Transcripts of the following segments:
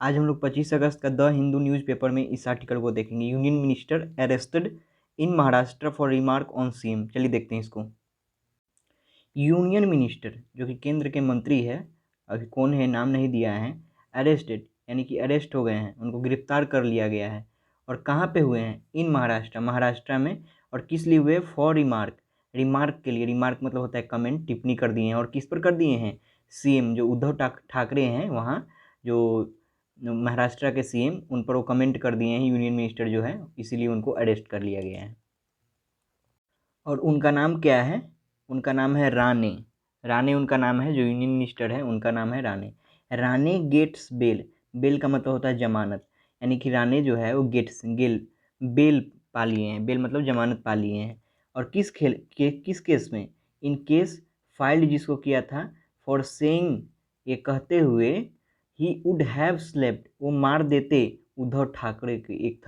आज हम लोग 25 अगस्त का द हिंदू न्यूज़पेपर में इस आर्टिकल को देखेंगे। Union minister arrested in Maharashtra for remark on CM. चलिए देखते हैं इसको। यूनियन मिनिस्टर जो कि केंद्र के मंत्री है, अभी कौन है नाम नहीं दिया है, अरेस्टेड यानी कि अरेस्ट हो गए हैं, उनको गिरफ्तार कर लिया गया है। और कहाँ पे हुए हैं? इन महाराष्ट्र, महाराष्ट्र में। और किस लिए हुए? फॉर रिमार्क, रिमार्क के लिए। रिमार्क मतलब होता है कमेंट, टिप्पणी कर दिए हैं। और किस पर कर दिए हैं? सीएम जो उद्धव ठाकरे हैं वहाँ, जो महाराष्ट्र के सीएम, उन पर वो कमेंट कर दिए हैं यूनियन मिनिस्टर जो है, इसीलिए उनको अरेस्ट कर लिया गया है। और उनका नाम क्या है? उनका नाम है राणे। राणे उनका नाम है, जो यूनियन मिनिस्टर है उनका नाम है Rane. Rane gets bail. Bail का मतलब होता है जमानत, यानी कि राणे जो है वो गेट्स बेल पा लिए हैं। बेल मतलब जमानत पा लिए हैं। और किस केस में? इन केस फाइल्ड जिसको किया था, फॉर सेइंग, ये कहते हुए, ही वुड हैव स्लेप्ट, वो मार देते उद्धव ठाकरे के एक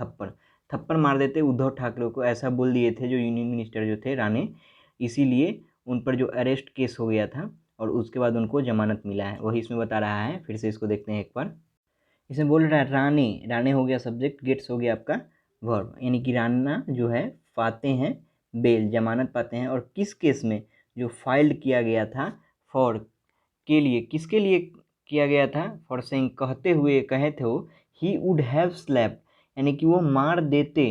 थप्पड़ मार देते उद्धव ठाकरे को, ऐसा बोल दिए थे जो यूनियन मिनिस्टर जो थे राणे। इसीलिए उन पर जो अरेस्ट केस हो गया था और उसके बाद उनको जमानत मिला है, वही इसमें बता रहा है। फिर से इसको देखते हैं एक बार। इसमें बोल रहा है राणे, राणे हो गया सब्जेक्ट, गेट्स हो गया आपका वर्ब, यानी कि राणा जो है पाते हैं बेल, जमानत पाते हैं। और किस केस में? जो फाइल्ड किया गया था, फॉर के लिए, किसके लिए किया गया था? फॉर सेइंग, कहते हुए, कहे थे वो, ही वुड हैव स्लैप्ड, यानी कि वो मार देते,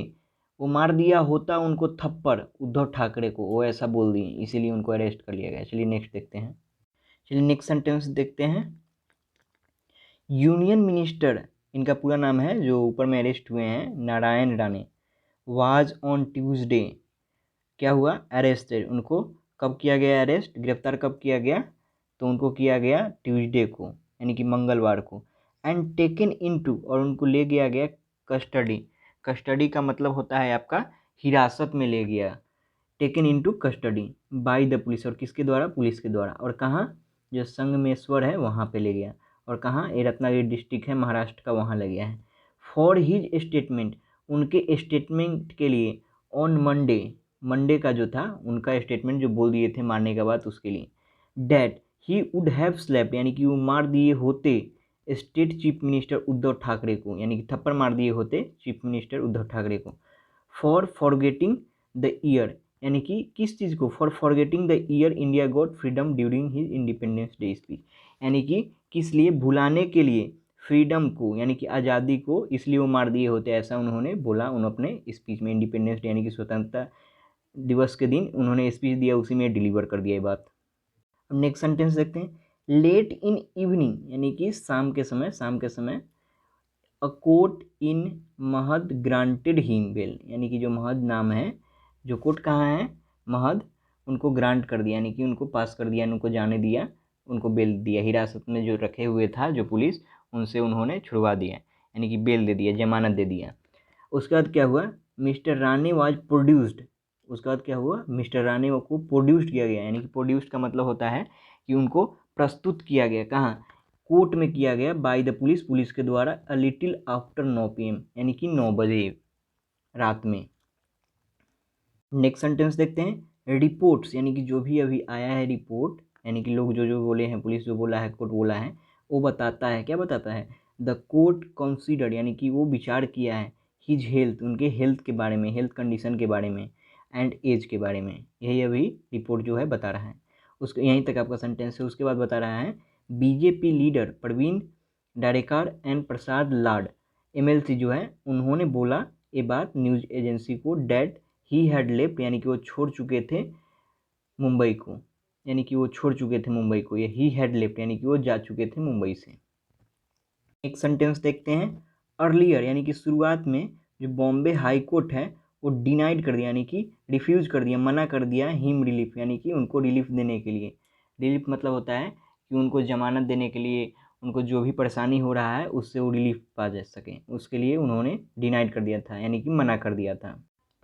वो मार दिया होता उनको थप्पड़ उद्धव ठाकरे को, वो ऐसा बोल दिए, इसीलिए उनको अरेस्ट कर लिया गया। चलिए नेक्स्ट देखते हैं। चलिए नेक्स्ट सेंटेंस देखते हैं। यूनियन मिनिस्टर, इनका पूरा नाम है जो ऊपर में अरेस्ट हुए हैं, Narayan Rane, was on Tuesday, क्या हुआ? अरेस्टेड। उनको कब किया गया अरेस्ट, गिरफ्तार कब किया गया? तो उनको किया गया ट्यूसडे को, यानी कि मंगलवार को। एंड टेकन इनटू, और उनको ले गया गया कस्टडी। कस्टडी का मतलब होता है आपका हिरासत में ले गया। Taken into custody by the police, और किसके द्वारा? पुलिस के द्वारा। और कहाँ? जो संगमेश्वर है वहाँ पे ले गया। और कहाँ? ये रत्नागिरी डिस्ट्रिक्ट है महाराष्ट्र का, वहाँ ले गया है। फॉर हिज स्टेटमेंट, उनके स्टेटमेंट के लिए। ऑन मंडे, मंडे का जो था उनका स्टेटमेंट जो बोल दिए थे मारने के बाद, उसके लिए। That he would have slapped, यानी कि वो मार दिए होते state chief minister Uddhav Thackeray को, यानी कि थप्पड़ मार दिए होते चीफ मिनिस्टर उद्धव ठाकरे को। फॉर फॉरगेटिंग द ईयर, यानी कि किस चीज़ को? For forgetting the year India got freedom during his independence day speech, यानी कि किस लिए? भुलाने के लिए फ्रीडम को, यानी कि आज़ादी को, इसलिए वो मार दिए होते, ऐसा उन्होंने बोला। उन्होंने अपने स्पीच में, इंडिपेंडेंस डे यानी कि स्वतंत्रता दिवस के दिन उन्होंने स्पीच दिया, उसी में डिलीवर कर दिया ये बात। अब नेक्स्ट सेंटेंस देखते हैं। लेट इन इवनिंग, यानी कि शाम के समय, शाम के समय। अ कोर्ट इन महद ग्रांटेड हिम बेल, यानी कि जो महद नाम है, जो कोर्ट कहाँ है? महद, उनको ग्रांट कर दिया, यानी कि उनको पास कर दिया, उनको जाने दिया, उनको बेल दिया। हिरासत में जो रखे हुए था जो पुलिस, उनसे उन्होंने छुड़वा दिया, यानी कि बेल दे दिया, जमानत दे दिया। उसके बाद क्या हुआ? मिस्टर राणे वाज प्रोड्यूस्ड, उसके बाद क्या हुआ? मिस्टर राणे को प्रोड्यूस्ड किया गया, यानी कि प्रोड्यूस्ड का मतलब होता है कि उनको प्रस्तुत किया गया। कहाँ? कोर्ट में किया गया, बाय द पुलिस, पुलिस के द्वारा। अ लिटिल आफ्टर 9 PM, यानी कि 9 बजे रात में। नेक्स्ट सेंटेंस देखते हैं। रिपोर्ट्स, यानी कि जो भी अभी आया है रिपोर्ट, यानी कि लोग जो जो बोले हैं, पुलिस जो बोला है, कोर्ट बोला है, वो बताता है, क्या बताता है? द कोर्ट कंसीडर, यानी कि वो विचार किया है, हिज हेल्थ, उनके हेल्थ के बारे में, हेल्थ कंडीशन के बारे में, एंड एज के बारे में। यही अभी रिपोर्ट जो है बता रहा है। उसके यहीं तक आपका सेंटेंस है। उसके बाद बता रहा है BJP leader Praveen डारेकर and Prasad Lad, MLC जो है, उन्होंने बोला ये बात न्यूज़ एजेंसी को, डैट ही हैड लेफ्ट, यानी कि वो छोड़ चुके थे मुंबई को, यानी कि वो छोड़ चुके थे मुंबई को। ये ही हैड लेफ्ट, यानी कि वो जा चुके थे मुंबई से। एक सेंटेंस देखते हैं। अर्लियर, यानी कि शुरुआत में, जो बॉम्बे हाई कोर्ट है वो डिनाइड कर दिया, यानी कि रिफ्यूज कर दिया, मना कर दिया, हिम रिलीफ, यानी कि उनको रिलीफ देने के लिए। रिलीफ मतलब होता है कि उनको जमानत देने के लिए, उनको जो भी परेशानी हो रहा है उससे वो रिलीफ पा जा सके, उसके लिए उन्होंने डिनाइड कर दिया था, यानी कि मना कर दिया था।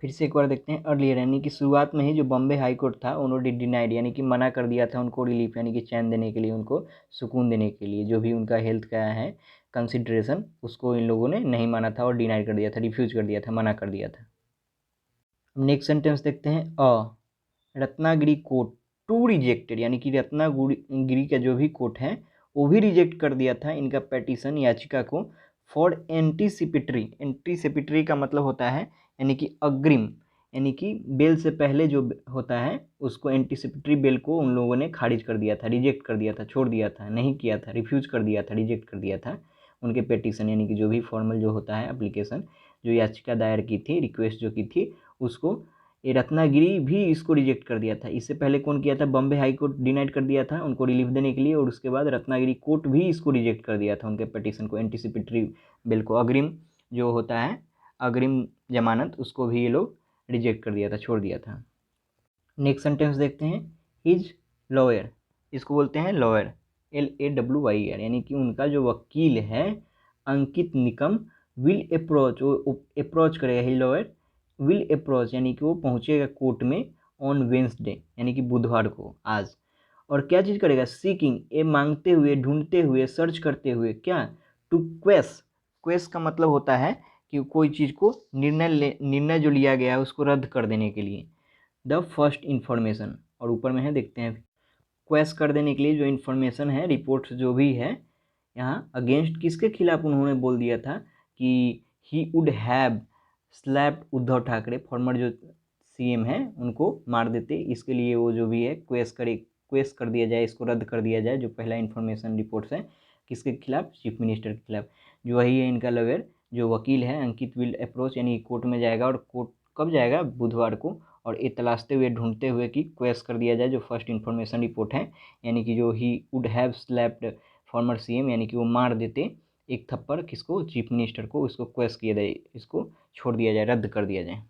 फिर से एक बार देखते हैं। अर्लियर, यानी कि शुरुआत में ही जो बॉम्बे हाई कोर्ट था उन्होंने डिनाइड, यानी कि मना कर दिया था उनको रिलीफ, यानी कि चैन देने के लिए, उनको सुकून देने के लिए, जो भी उनका हेल्थ का है कंसिडरेशन, उसको इन लोगों ने नहीं माना था और डिनाइड कर दिया था, रिफ्यूज कर दिया था, मना कर दिया था। नेक्स्ट सेंटेंस देखते हैं। रत्नागिरी कोर्ट टू रिजेक्टेड, यानी कि रत्नागिरी का जो भी कोर्ट है वो भी रिजेक्ट कर दिया था इनका पेटिशन याचिका को फॉर एंटीसिपेटरी। एंटीसिपेटरी का मतलब होता है यानी कि अग्रिम, यानी कि बेल से पहले जो होता है उसको एंटीसिपेटरी बेल को उन लोगों ने खारिज कर दिया था, रिजेक्ट कर दिया था, छोड़ दिया था, नहीं किया था, रिफ्यूज कर दिया था, रिजेक्ट कर दिया था उनके पेटिशन, यानी कि जो भी फॉर्मल जो होता है एप्लीकेशन, जो याचिका दायर की थी, रिक्वेस्ट जो की थी, उसको ये रत्नागिरी भी इसको रिजेक्ट कर दिया था। इससे पहले कौन किया था? बॉम्बे हाई कोर्ट डिनाइड कर दिया था उनको रिलीफ देने के लिए, और उसके बाद रत्नागिरी कोर्ट भी इसको रिजेक्ट कर दिया था उनके पिटीशन को, एंटीसिपेटरी बिल को, अग्रिम जो होता है अग्रिम जमानत, उसको भी ये लोग रिजेक्ट कर दिया था, छोड़ दिया था। नेक्स्ट सेंटेंस देखते हैं, हिज लॉयर, इसको बोलते हैं लॉयर, LAWYER, यानी कि उनका जो वकील है अंकित निकम विल अप्रोच, वो अप्रोच करेगा, हिज लॉयर विल अप्रोच, यानी कि वो पहुंचेगा कोर्ट में ऑन वेंसडे, यानी कि बुधवार को, आज। और क्या चीज़ करेगा? सीकिंग, ये मांगते हुए, ढूंढते हुए, सर्च करते हुए, क्या? टू क्वेस, क्वेस का मतलब होता है कि कोई चीज़ को निर्णय जो लिया गया है उसको रद्द कर देने के लिए, द फर्स्ट इन्फॉर्मेशन, और ऊपर में है देखते हैं, क्वेस कर देने के लिए जो इन्फॉर्मेशन है, रिपोर्ट्स जो भी है, यहाँ अगेंस्ट किसके खिलाफ उन्होंने बोल दिया था कि he would have slapped Uddhav Thackeray, farmer जो CM है, उनको मार देते, इसके लिए वो जो भी है क्वेस कर दिया जाए, इसको रद्द कर दिया जाए, जो पहला इन्फॉर्मेशन रिपोर्ट्स है, किसके खिलाफ? चीफ मिनिस्टर के खिलाफ। जो वही है इनका लॉयर, जो वकील है अंकित विल अप्रोच, यानी कोर्ट में जाएगा, और कोर्ट कब जाएगा? बुधवार को, और ये तलाशते हुए, ढूंढते हुए कि क्वेस कर दिया जाए जो फर्स्ट इन्फॉर्मेशन रिपोर्ट है, यानी कि जो he would have slapped farmer CM, यानी कि वो मार देते एक थप्पड़ किसको? चीफ मिनिस्टर को, उसको क्वेस किया जाए, इसको छोड़ दिया जाए, रद्द कर दिया जाए।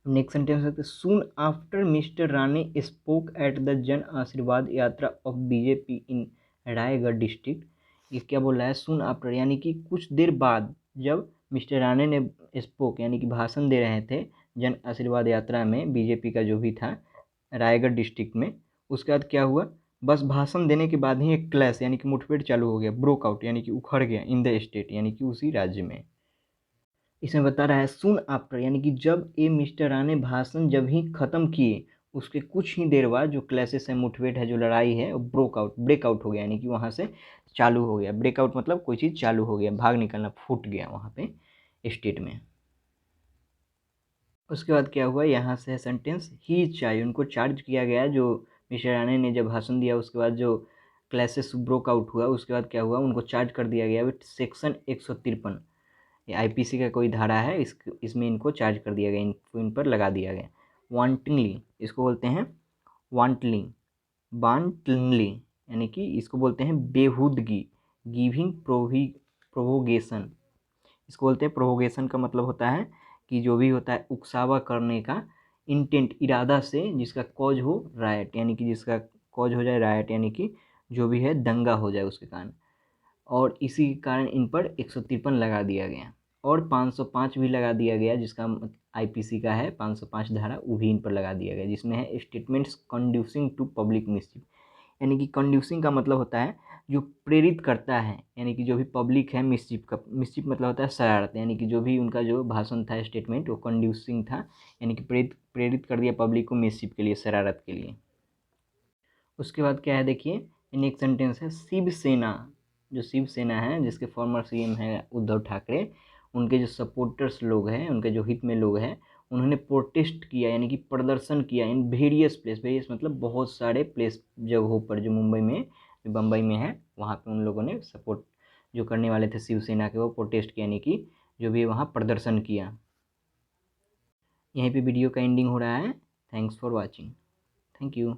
नेक्स्ट सेंटेंस है, soon after mister Rane spoke at the Jan Ashirwad यात्रा of BJP in Raigarh district. ये क्या बोल रहा है? सून आफ्टर, यानी कि कुछ देर बाद, जब मिस्टर राणे ने स्पोक, यानी कि भाषण दे रहे थे जन आशीर्वाद यात्रा में, BJP का जो भी था रायगढ़ डिस्ट्रिक्ट में, उसके बाद क्या हुआ? बस भाषण देने के बाद ही एक क्लैश, यानी कि मुठभेड़ चालू हो गया, ब्रोक आउट, यानी कि उखड़ गया, इन द स्टेट, यानी कि उसी राज्य में। इसमें बता रहा है सून आफ्टर, यानी कि जब ये मिस्टर राणे भाषण जब ही खत्म किए, उसके कुछ ही देर बाद जो क्लैशेस है, मुठभेड़ है, जो लड़ाई है, वो ब्रेकआउट हो गया, यानी कि वहाँ से चालू हो गया। ब्रेकआउट मतलब कोई चीज़ चालू हो गया, भाग निकलना, फूट गया वहाँ पे स्टेट में। उसके बाद क्या हुआ? यहाँ से है सेंटेंस, ही चाहिए, उनको चार्ज किया गया, जो मिस्टर राणे ने जब भाषण दिया उसके बाद जो क्लैशेस ब्रोक आउट हुआ, उसके बाद क्या हुआ? उनको चार्ज कर दिया गया विथ सेक्शन 153, ये IPC का कोई धारा है, इसमें इनको चार्ज कर दिया गया, इन पर लगा दिया गया। वांटली, इसको बोलते हैं वांटलिंग, वांटली, यानी कि इसको बोलते हैं बेहूदगी, गिविंग प्रोवोगेशन, इसको बोलते हैं प्रोवोगेशन, का मतलब होता है कि जो भी होता है उकसावा करने का, इंटेंट, इरादा से, जिसका कॉज हो रायट, यानी कि जिसका कॉज हो जाए रायट, यानी कि जो भी है दंगा हो जाए उसके कारण, और इसी के कारण इन पर 153 लगा दिया गया, और 505 भी लगा दिया गया, जिसका IPC का है 505 धारा, वो भी इन पर लगा दिया गया, जिसमें है स्टेटमेंट्स कंड्यूसिंग टू पब्लिक मिसचिफ, यानी कि कंड्यूसिंग का मतलब होता है जो प्रेरित करता है, यानी कि जो भी पब्लिक है, मिसचिफ का, मिसचिफ मतलब होता है शरारत, यानी कि जो भी उनका जो भाषण था, स्टेटमेंट, वो कंड्यूसिंग था, यानी कि प्रेरित कर दिया पब्लिक को मिसचिफ के लिए, शरारत के लिए। उसके बाद क्या है देखिए, नेक्स्ट सेंटेंस है, शिवसेना, जो शिवसेना है, जिसके फॉर्मर CM है उद्धव ठाकरे, उनके जो सपोर्टर्स लोग हैं, उनके जो हित में लोग हैं, उन्होंने प्रोटेस्ट किया, यानी कि प्रदर्शन किया इन वेरियस मतलब बहुत सारे प्लेस, जगहों पर, जो मुंबई में, जो बम्बई में है, वहाँ पे उन लोगों ने सपोर्ट जो करने वाले थे शिवसेना के, वो प्रोटेस्ट किया, यानी कि जो भी वहाँ प्रदर्शन किया। यहीं पे वीडियो का एंडिंग हो रहा है। Thanks for watching. Thank you.